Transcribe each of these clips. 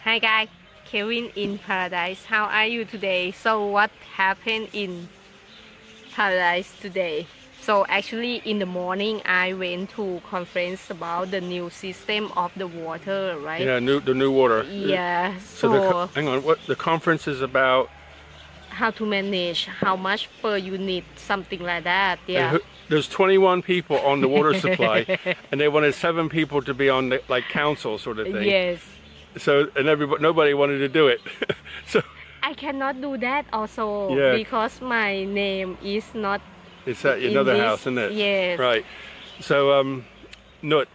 Hi guys, Kevin in Paradise. How are you today? So what happened in Paradise today? So actually in the morning I went to conference about the new system of the water, right? Yeah, the new water. Yeah. Hang on, what the conference is about? How to manage, how much per unit, something like that. Yeah. There's 21 people on the water supply, and they wanted 7 people to be on the council sort of thing. Yes. So nobody wanted to do it. So I cannot do that also, yeah, because my name is not. It's at another house, isn't it? Yes. Right. So Nut,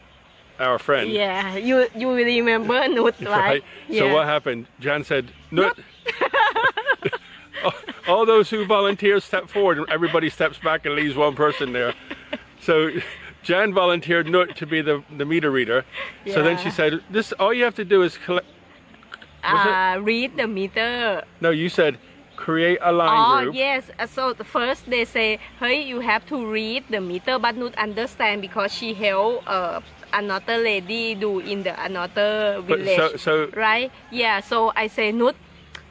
our friend. Yeah, you remember Nut, right? Right. Yeah. So what happened? Jan said, Nut. All those who volunteer step forward, and everybody steps back and leaves one person there. So Jan volunteered Nut to be the meter reader. Yeah. So then she said, "This all you have to do is collect." Read the meter. No, you said create a line group. Oh yes. So first they say, "Hey, you have to read the meter," but Nut understand because she helped another lady do in the another village. Right? Yeah. So I say, Nut,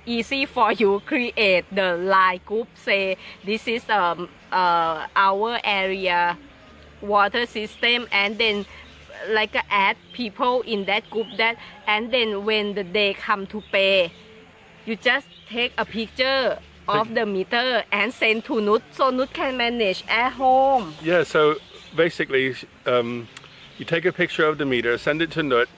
easy for you, create the line group, say this is our area water system, and then like add people in that group, that and then when the day come to pay, you just take a picture of the meter and send to Nut, so Nut can manage at home. Yeah, so basically you take a picture of the meter, send it to Nut.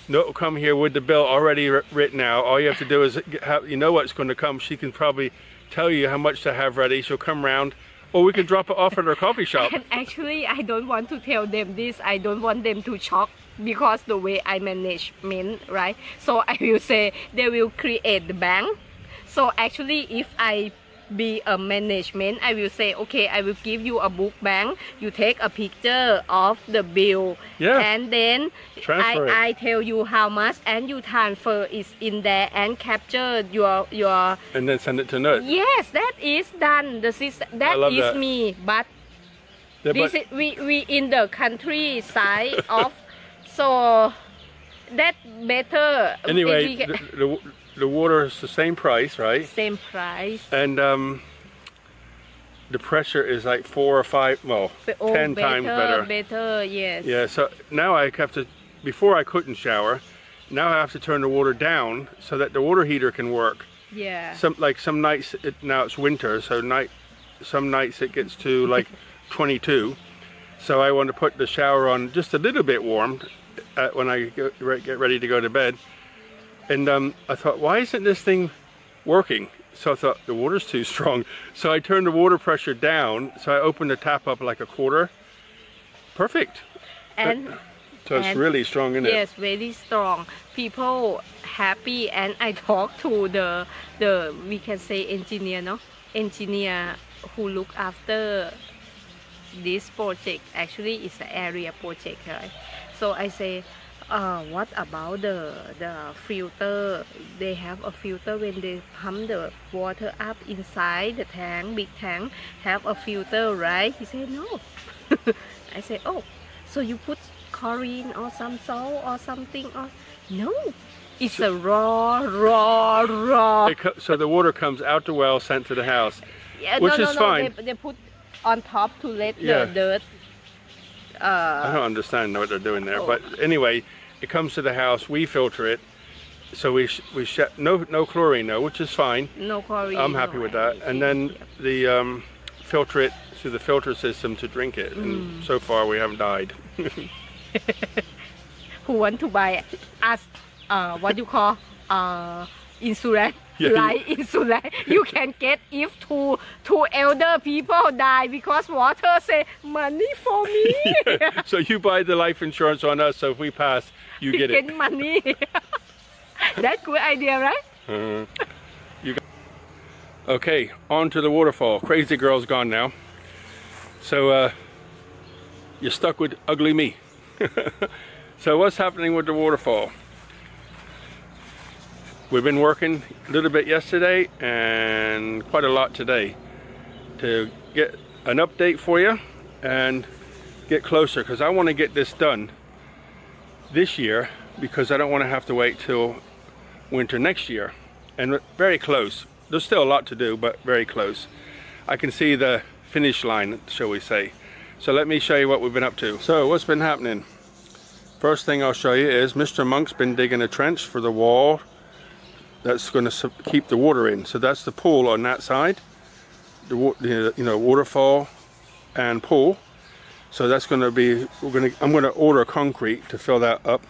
Nut will come here with the bill already written out. All you have to do is, you know what's going to come. She can probably tell you how much to have ready. She'll come around, or we can drop it off at our coffee shop. And actually, I don't want to tell them this. I don't want them to shock because the way I management, right? So I will say they will create the bank. So actually, if I be a management, I will say, okay, I will give you a book bank. You take a picture of the bill, yeah, and then I tell you how much, and you transfer it in there and capture your and then send it to Nut. Yes, that is done. That is me, but yeah, this is we in the countryside of, so that better. Anyway, the water is the same price, right? Same price. And the pressure is like 4 or 5, well, 10 times better. Better, yes. Yeah, so now I have to, before I couldn't shower, now I have to turn the water down so that the water heater can work. Yeah. Some nights, now it's winter, so some nights it gets to like 22. So I want to put the shower on just a little bit warm when I get ready to go to bed. And I thought, why isn't this thing working? So I thought, the water's too strong. So I turned the water pressure down. So I opened the tap up like a quarter. Perfect. And so it's really strong, isn't it? Yes, very strong. People happy, and I talked to the we can say engineer, no? Engineer who look after this project. Actually, it's an area project, right? So I say, what about the filter? They have a filter when they pump the water up inside the tank, big tank, have a filter, right? He said no. I said, oh, so you put chlorine or some salt or something? Or no, it's a raw. So the water comes out the well, sent to the house, yeah, which is fine. They put on top to let the dirt. I don't understand what they're doing there, but anyway, it comes to the house. We filter it, so we no chlorine, no, which is fine. No chlorine. I'm happy with that. And then the filter it through the filter system to drink it. And so far we haven't died. Who want to buy us? What you call insurance? Yeah. Like insurance, you can get if two elder people die because water say money for me. Yeah. So you buy the life insurance on us, so if we pass, you get it. Get money. That's good idea, right? Okay, on to the waterfall. Crazy girl's gone now. So you're stuck with ugly me. So what's happening with the waterfall? We've been working a little bit yesterday and quite a lot today to get an update for you and get closer, because I want to get this done this year, because I don't want to have to wait till winter next year. And very close. There's still a lot to do, but very close. I can see the finish line, shall we say. So let me show you what we've been up to. So what's been happening? First thing I'll show you is Mr. Monk's been digging a trench for the wall that's going to keep the water in. So that's the pool on that side, the waterfall and pool. So that's going to be, I'm going to order concrete to fill that up.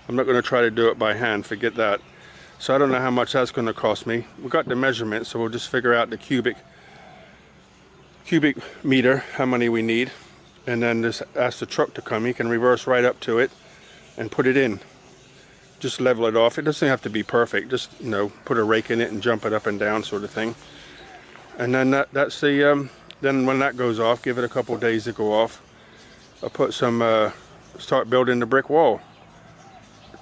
I'm not going to try to do it by hand, forget that. So I don't know how much that's going to cost me. We've got the measurements, so we'll just figure out the cubic meter, how many we need, and then just ask the truck to come. He can reverse right up to it and put it in. Just level it off. It doesn't have to be perfect. Just, you know, put a rake in it and jump it up and down, sort of thing. And then that's the then when that goes off, give it a couple days to go off. I'll put some start building the brick wall.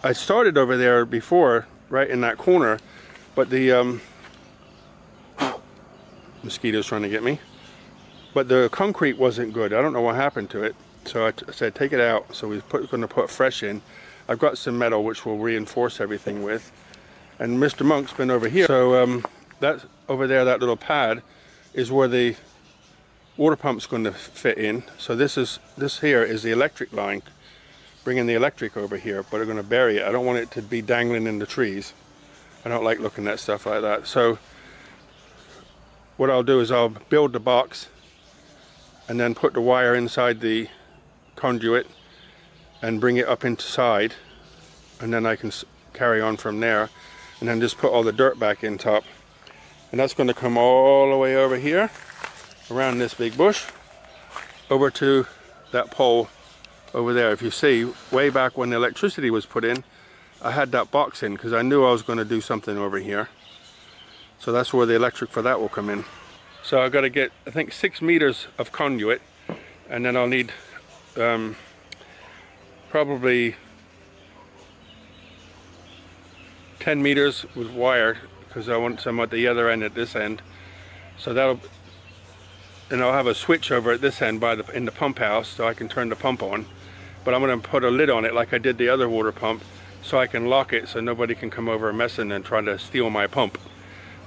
I started over there before, right in that corner, but the mosquitoes trying to get me. But the concrete wasn't good. I don't know what happened to it. So I said take it out. So we're going to put fresh in. I've got some metal which we'll reinforce everything with. And Mr. Monk's been over here. So that's over there, that little pad is where the water pump's going to fit in. So this here is the electric line, bringing the electric over here, but I'm going to bury it. I don't want it to be dangling in the trees. I don't like looking at stuff like that. So what I'll do is I'll build the box and then put the wire inside the conduit and bring it up inside, and then I can carry on from there, and then just put all the dirt back in top. And that's going to come all the way over here around this big bush over to that pole over there. If you see, way back when the electricity was put in, I had that box in because I knew I was going to do something over here. So that's where the electric for that will come in. So I've got to get, I think, 6 meters of conduit, and then I'll need probably 10 meters with wire, because I want some at the other end at this end. So that'll, and I'll have a switch over at this end in the pump house, so I can turn the pump on. But I'm going to put a lid on it like I did the other water pump, so I can lock it so nobody can come over messing and try to steal my pump.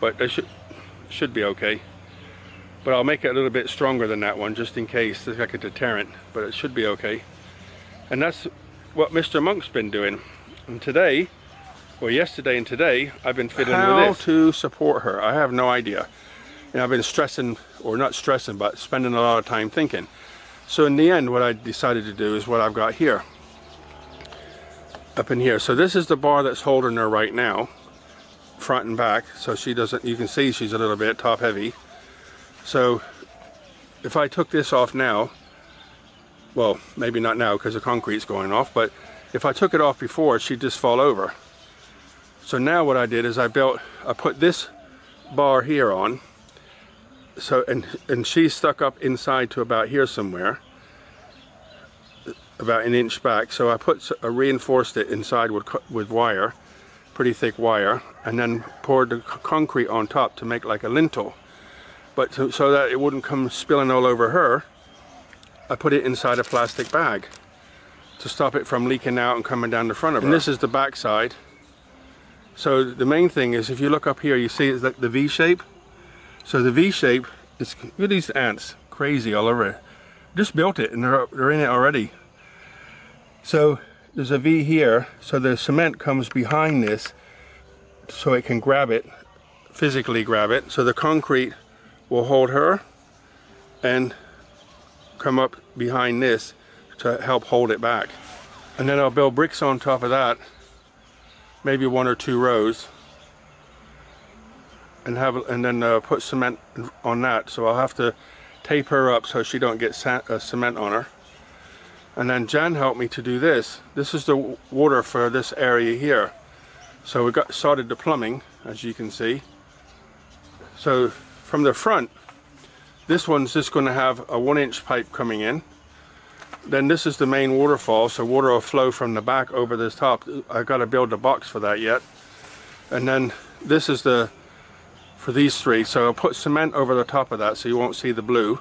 But it should be okay. But I'll make it a little bit stronger than that one, just in case. It's like a deterrent, but it should be okay. And that's what Mr. Monk's been doing. And today, or yesterday and today, I've been fiddling with this. How to support her, I have no idea. And I've been stressing, or not stressing, but spending a lot of time thinking. So in the end, what I decided to do is what I've got here. Up in here. So this is the bar that's holding her right now, front and back. So she doesn't, you can see she's a little bit top heavy. So if I took this off now, well, maybe not now because the concrete's going off, but if I took it off before, she'd just fall over. So now what I did is I put this bar here on, so and she's stuck up inside to about here somewhere, about an inch back. So I reinforced it inside with wire, pretty thick wire, and then poured the concrete on top to make like a lintel. But so that it wouldn't come spilling all over her, I put it inside a plastic bag to stop it from leaking out and coming down the front of her. And this is the back side. So the main thing is, if you look up here, you see it's like the V shape. So the V shape is, look at these ants, crazy all over it. Just built it and they're in it already. So there's a V here, so the cement comes behind this so it can grab it, physically grab it. So the concrete will hold her and come up behind this to help hold it back. And then I'll build bricks on top of that, maybe 1 or 2 rows, and then put cement on that. So I'll have to tape her up so she don't get cement on her. And then Jan helped me to do this. This is the water for this area here. So we started the plumbing, as you can see. So from the front, this one's just going to have a 1-inch pipe coming in. Then this is the main waterfall, so water will flow from the back over this top. I've got to build a box for that yet. And then this is for these 3. So I'll put cement over the top of that so you won't see the blue.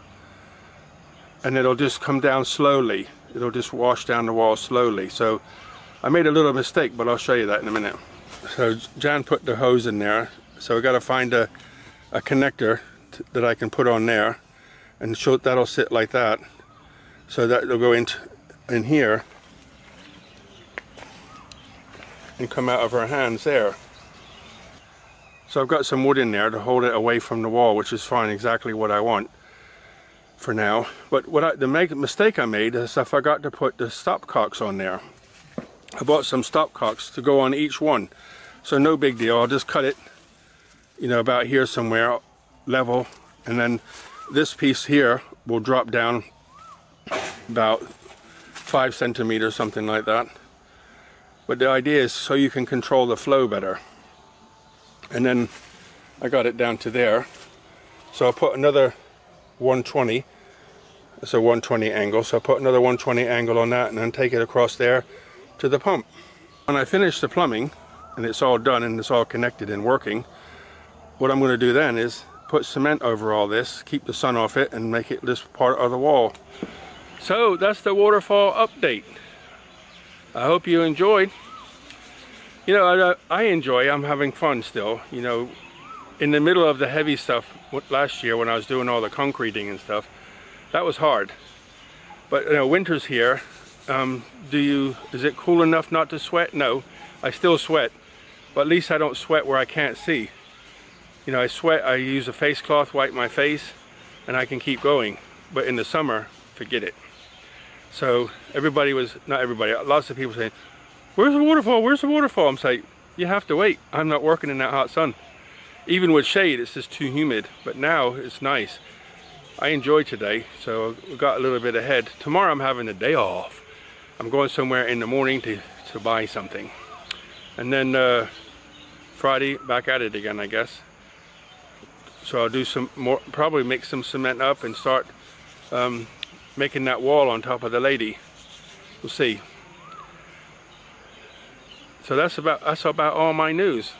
And it'll just come down slowly. It'll just wash down the wall slowly. So I made a little mistake, but I'll show you that in a minute. So Jan put the hose in there, so we got to find a connector that I can put on there, and that'll sit like that, so that it'll go in here and come out of our hands there. So I've got some wood in there to hold it away from the wall, which is fine, exactly what I want for now. But the mistake I made is I forgot to put the stopcocks on there. I bought some stopcocks to go on each one, so no big deal. I'll just cut it, you know, about here somewhere, level, and then this piece here will drop down about 5 centimeters, something like that. But the idea is so you can control the flow better. And then I got it down to there, so I'll put another 120. It's a 120 angle, so I'll put another 120 angle on that and then take it across there to the pump. When I finish the plumbing and it's all done and it's all connected and working, what I'm going to do then is put cement over all this, keep the sun off it, and make it this part of the wall. So that's the waterfall update. I hope you enjoyed. You know, I enjoy, I'm having fun still. You know, in the middle of the heavy stuff last year when I was doing all the concreting and stuff, that was hard. But you know, winter's here. Is it cool enough not to sweat? No, I still sweat, but at least I don't sweat where I can't see. You know, I sweat, I use a face cloth, wipe my face, and I can keep going. But in the summer, forget it. So not everybody, lots of people saying, where's the waterfall? Where's the waterfall? I'm saying, you have to wait. I'm not working in that hot sun. Even with shade, it's just too humid. But now it's nice. I enjoyed today, so we got a little bit ahead. Tomorrow I'm having a day off. I'm going somewhere in the morning to buy something. And then Friday, back at it again, I guess. So I'll do some more, probably mix some cement up and start making that wall on top of the lady. We'll see. So that's about all my news.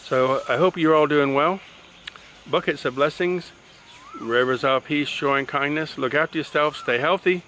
So I hope you're all doing well. Buckets of blessings, rivers of peace, joy, and kindness. Look after yourself, stay healthy,